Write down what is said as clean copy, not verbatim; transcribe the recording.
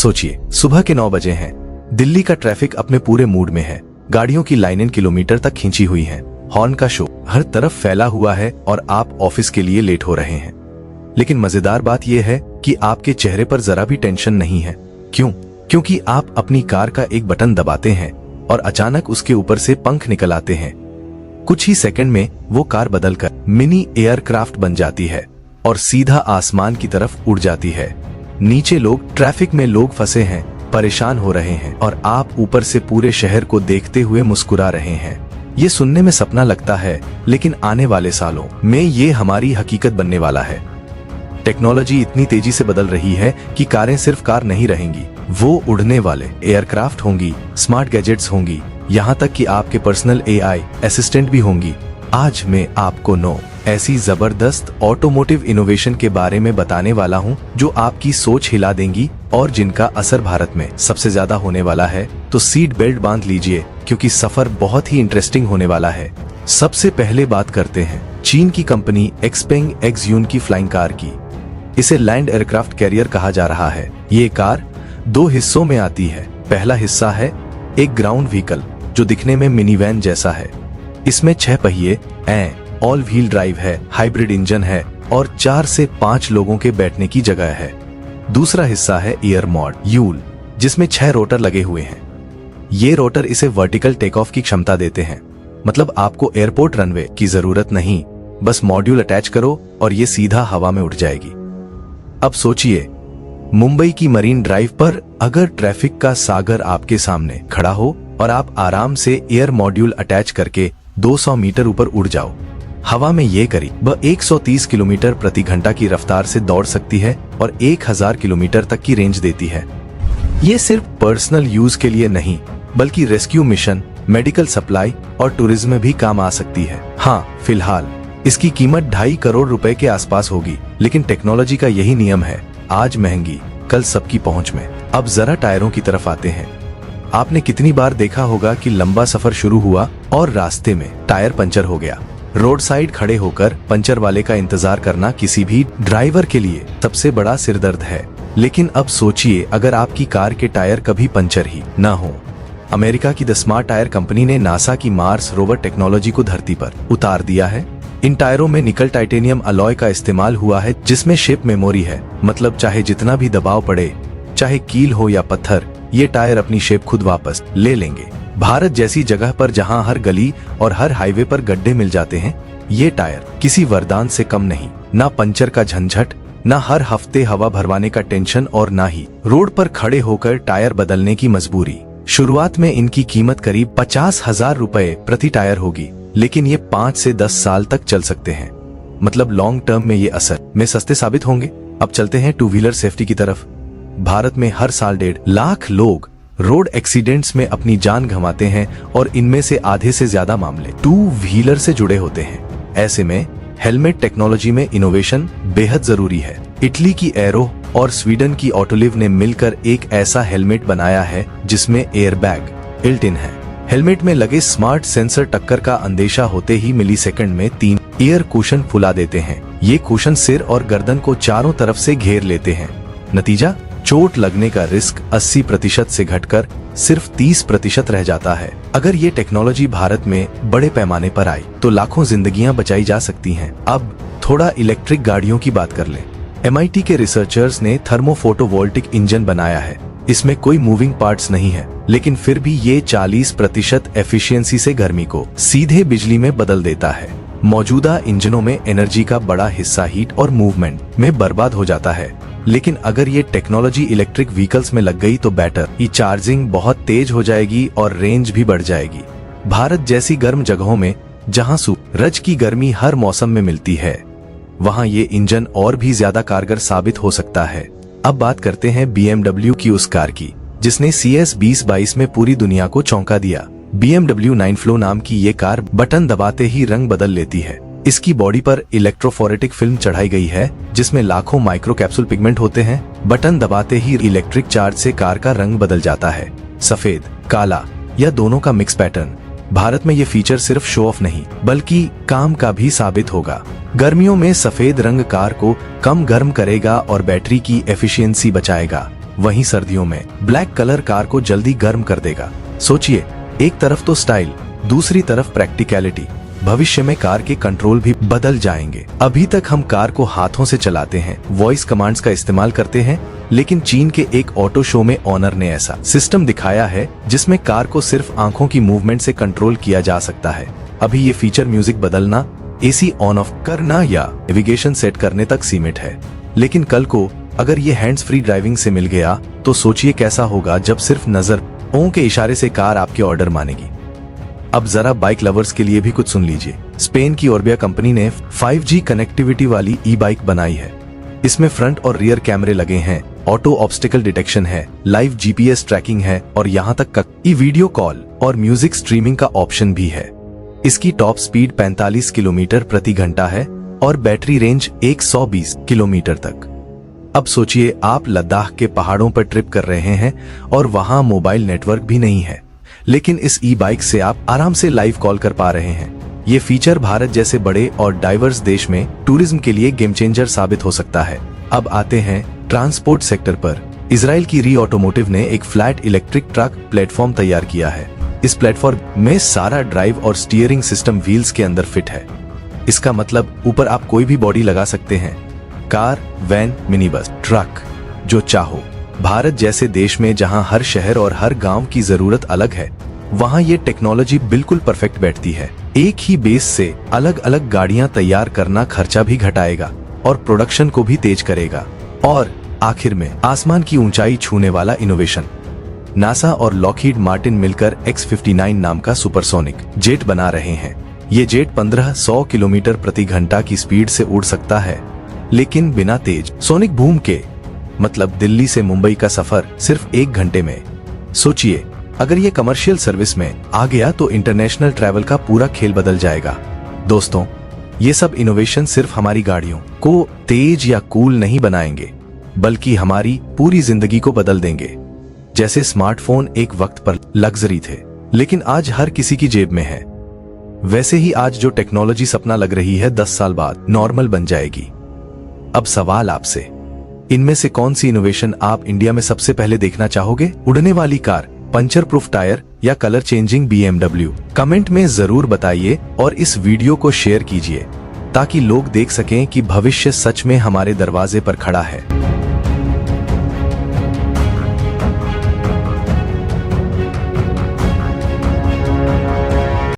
सोचिए, सुबह के 9 बजे हैं, दिल्ली का ट्रैफिक अपने पूरे मूड में है, गाड़ियों की लाइनें किलोमीटर तक खींची हुई हैं, हॉर्न का शो हर तरफ फैला हुआ है और आप ऑफिस के लिए लेट हो रहे हैं। लेकिन मजेदार बात यह है कि आपके चेहरे पर जरा भी टेंशन नहीं है। क्यों? क्योंकि आप अपनी कार का एक बटन दबाते हैं और अचानक उसके ऊपर से पंख निकल आते हैं। कुछ ही सेकंड में वो कार बदलकर मिनी एयरक्राफ्ट बन जाती है और सीधा आसमान की तरफ उड़ जाती है। नीचे ट्रैफिक में लोग फंसे हैं, परेशान हो रहे हैं और आप ऊपर से पूरे शहर को देखते हुए मुस्कुरा रहे हैं। ये सुनने में सपना लगता है, लेकिन आने वाले सालों में ये हमारी हकीकत बनने वाला है। टेक्नोलॉजी इतनी तेजी से बदल रही है कि कारें सिर्फ कार नहीं रहेंगी, वो उड़ने वाले एयरक्राफ्ट होंगी, स्मार्ट गैजेट्स होंगी, यहाँ तक कि आपके पर्सनल AI असिस्टेंट भी होंगी। आज मैं आपको 9 ऐसी जबरदस्त ऑटोमोटिव इनोवेशन के बारे में बताने वाला हूँ जो आपकी सोच हिला देंगी और जिनका असर भारत में सबसे ज्यादा होने वाला है। तो सीट बेल्ट बांध लीजिए, क्योंकि सफर बहुत ही इंटरेस्टिंग होने वाला है। सबसे पहले बात करते हैं चीन की कंपनी एक्सपेंग एक्सयून की फ्लाइंग कार की। इसे लैंड एयरक्राफ्ट कैरियर कहा जा रहा है। ये कार 2 हिस्सों में आती है। पहला हिस्सा है एक ग्राउंड व्हीकल जो दिखने में मिनी वैन जैसा है। इसमें 6 पहिए ऑल व्हील ड्राइव है, हाइब्रिड इंजन है और 4 से 5 लोगों के बैठने की जगह है। दूसरा हिस्सा है एयर मॉड यूल, जिसमें 6 रोटर लगे हुए हैं। ये रोटर इसे वर्टिकल टेक ऑफ की क्षमता देते हैं, मतलब आपको एयरपोर्ट रनवे की जरूरत नहीं, बस मॉड्यूल अटैच करो और ये सीधा हवा में उड़ जाएगी। अब सोचिए, मुंबई की मरीन ड्राइव पर अगर ट्रैफिक का सागर आपके सामने खड़ा हो और आप आराम से एयर मॉड्यूल अटैच करके 200 मीटर ऊपर उड़ जाओ। हवा में ये करीब 130 किलोमीटर प्रति घंटा की रफ्तार से दौड़ सकती है और 1000 किलोमीटर तक की रेंज देती है। ये सिर्फ पर्सनल यूज के लिए नहीं, बल्कि रेस्क्यू मिशन, मेडिकल सप्लाई और टूरिज्म में भी काम आ सकती है। हाँ, फिलहाल इसकी कीमत 2.5 करोड़ रुपए के आसपास होगी, लेकिन टेक्नोलॉजी का यही नियम है, आज महंगी कल सबकी पहुंच में। अब जरा टायरों की तरफ आते हैं। आपने कितनी बार देखा होगा कि लंबा सफर शुरू हुआ और रास्ते में टायर पंचर हो गया। रोड साइड खड़े होकर पंचर वाले का इंतजार करना किसी भी ड्राइवर के लिए सबसे बड़ा सिरदर्द है। लेकिन अब सोचिए, अगर आपकी कार के टायर कभी पंचर ही ना हो। अमेरिका की द स्मार्ट टायर कंपनी ने नासा की मार्स रोवर टेक्नोलॉजी को धरती पर उतार दिया है। इन टायरों में निकल टाइटेनियम अलॉय का इस्तेमाल हुआ है, जिसमें शिप मेमोरी है, मतलब चाहे जितना भी दबाव पड़े, चाहे कील हो या पत्थर, ये टायर अपनी शेप खुद वापस ले लेंगे। भारत जैसी जगह पर जहां हर गली और हर हाईवे पर गड्ढे मिल जाते हैं, ये टायर किसी वरदान से कम नहीं। ना पंचर का झंझट, ना हर हफ्ते हवा भरवाने का टेंशन और ना ही रोड पर खड़े होकर टायर बदलने की मजबूरी। शुरुआत में इनकी कीमत करीब 50,000 रुपए प्रति टायर होगी, लेकिन ये 5 से 10 साल तक चल सकते हैं। मतलब लॉन्ग टर्म में ये असर में सस्ते साबित होंगे। अब चलते हैं 2 व्हीलर सेफ्टी की तरफ। भारत में हर साल 1.5 लाख लोग रोड एक्सीडेंट्स में अपनी जान गंवाते हैं और इनमें से आधे से ज्यादा मामले 2 व्हीलर से जुड़े होते हैं। ऐसे में हेलमेट टेक्नोलॉजी में इनोवेशन बेहद जरूरी है। इटली की एरो और स्वीडन की ऑटोलिव ने मिलकर एक ऐसा हेलमेट बनाया है जिसमें एयरबैग बिल्ट इन है। हेलमेट में लगे स्मार्ट सेंसर टक्कर का अंदेशा होते ही मिलीसेकंड में 3 एयर कुशन फुला देते हैं। ये कुशन सिर और गर्दन को चारों तरफ से घेर लेते हैं। नतीजा, चोट लगने का रिस्क 80% से घटकर सिर्फ 30% रह जाता है। अगर ये टेक्नोलॉजी भारत में बड़े पैमाने पर आई तो लाखों जिंदगियां बचाई जा सकती हैं। अब थोड़ा इलेक्ट्रिक गाड़ियों की बात कर लें। MIT के रिसर्चर्स ने थर्मोफोटोवोल्टिक इंजन बनाया है। इसमें कोई मूविंग पार्ट्स नहीं है, लेकिन फिर भी ये 40% एफिशिएंसी से गर्मी को सीधे बिजली में बदल देता है। मौजूदा इंजनों में एनर्जी का बड़ा हिस्सा हीट और मूवमेंट में बर्बाद हो जाता है, लेकिन अगर ये टेक्नोलॉजी इलेक्ट्रिक व्हीकल्स में लग गई तो बैटरी चार्जिंग बहुत तेज हो जाएगी और रेंज भी बढ़ जाएगी। भारत जैसी गर्म जगहों में जहां सूरज की गर्मी हर मौसम में मिलती है, वहां ये इंजन और भी ज्यादा कारगर साबित हो सकता है। अब बात करते हैं BMW की उस कार की जिसने CS 2022 में पूरी दुनिया को चौंका दिया। BMW 9 Flow नाम की ये कार बटन दबाते ही रंग बदल लेती है। इसकी बॉडी पर इलेक्ट्रोफोरेटिक फिल्म चढ़ाई गई है, जिसमें लाखों माइक्रो कैप्सूल पिगमेंट होते हैं। बटन दबाते ही इलेक्ट्रिक चार्ज से कार का रंग बदल जाता है, सफेद, काला या दोनों का मिक्स पैटर्न। भारत में ये फीचर सिर्फ शो ऑफ नहीं बल्कि काम का भी साबित होगा। गर्मियों में सफेद रंग कार को कम गर्म करेगा और बैटरी की एफिशिएंसी बचाएगा। वहीं सर्दियों में ब्लैक कलर कार को जल्दी गर्म कर देगा। सोचिए, एक तरफ तो स्टाइल, दूसरी तरफ प्रैक्टिकलिटी। भविष्य में कार के कंट्रोल भी बदल जाएंगे। अभी तक हम कार को हाथों से चलाते हैं, वॉइस कमांड्स का इस्तेमाल करते हैं, लेकिन चीन के एक ऑटो शो में ऑनर ने ऐसा सिस्टम दिखाया है जिसमें कार को सिर्फ आंखों की मूवमेंट से कंट्रोल किया जा सकता है। अभी ये फीचर म्यूजिक बदलना, एसी ऑन ऑफ करना या नेविगेशन सेट करने तक सीमित है, लेकिन कल को अगर ये हैंड्स फ्री ड्राइविंग से मिल गया तो सोचिए कैसा होगा जब सिर्फ नजरों के इशारे से कार आपके ऑर्डर मानेगी। अब जरा बाइक लवर्स के लिए भी कुछ सुन लीजिए। स्पेन की ओर्बिया कंपनी ने 5G कनेक्टिविटी वाली ई बाइक बनाई है। इसमें फ्रंट और रियर कैमरे लगे हैं, ऑटो ऑब्स्टिकल डिटेक्शन है, लाइव GPS ट्रैकिंग है और यहाँ तक कि वीडियो कॉल और म्यूजिक स्ट्रीमिंग का ऑप्शन भी है। इसकी टॉप स्पीड 45 किलोमीटर प्रति घंटा है और बैटरी रेंज 120 किलोमीटर तक। अब सोचिए, आप लद्दाख के पहाड़ों पर ट्रिप कर रहे हैं और वहां मोबाइल नेटवर्क भी नहीं है, लेकिन इस ई बाइक से आप आराम से लाइव कॉल कर पा रहे हैं। ये फीचर भारत जैसे बड़े और डाइवर्स देश में टूरिज्म के लिए गेम चेंजर साबित हो सकता है। अब आते हैं ट्रांसपोर्ट सेक्टर पर। इजराइल की री ऑटोमोटिव ने एक फ्लैट इलेक्ट्रिक ट्रक प्लेटफॉर्म तैयार किया है। इस प्लेटफॉर्म में सारा ड्राइव और स्टीयरिंग सिस्टम व्हील्स के अंदर फिट है। इसका मतलब ऊपर आप कोई भी बॉडी लगा सकते हैं, car, van, mini bus, truck, जो चाहो। भारत जैसे देश में जहां हर शहर और हर गांव की जरूरत अलग है, वहां ये टेक्नोलॉजी बिल्कुल परफेक्ट बैठती है। एक ही बेस से अलग अलग गाड़ियां तैयार करना खर्चा भी घटाएगा और प्रोडक्शन को भी तेज करेगा। और आखिर में आसमान की ऊंचाई छूने वाला इनोवेशन। नासा और लॉकहीड मार्टिन मिलकर X-59 नाम का सुपरसोनिक जेट बना रहे हैं। ये जेट 1500 किलोमीटर प्रति घंटा की स्पीड से उड़ सकता है, लेकिन बिना तेज सोनिक बूम के। मतलब दिल्ली से मुंबई का सफर सिर्फ 1 घंटे में। सोचिए, अगर ये कमर्शियल सर्विस में आ गया तो इंटरनेशनल ट्रैवल का पूरा खेल बदल जाएगा। दोस्तों, ये सब इनोवेशन सिर्फ हमारी गाड़ियों को तेज या कूल नहीं बनाएंगे, बल्कि हमारी पूरी जिंदगी को बदल देंगे। जैसे स्मार्टफोन एक वक्त पर लग्जरी थे, लेकिन आज हर किसी की जेब में है, वैसे ही आज जो टेक्नोलॉजी सपना लग रही है 10 साल बाद नॉर्मल बन जाएगी। अब सवाल आपसे, इनमें से कौन सी इनोवेशन आप इंडिया में सबसे पहले देखना चाहोगे? उड़ने वाली कार, पंचर प्रूफ टायर या कलर चेंजिंग BMW? कमेंट में जरूर बताइए और इस वीडियो को शेयर कीजिए ताकि लोग देख सकें कि भविष्य सच में हमारे दरवाजे पर खड़ा है।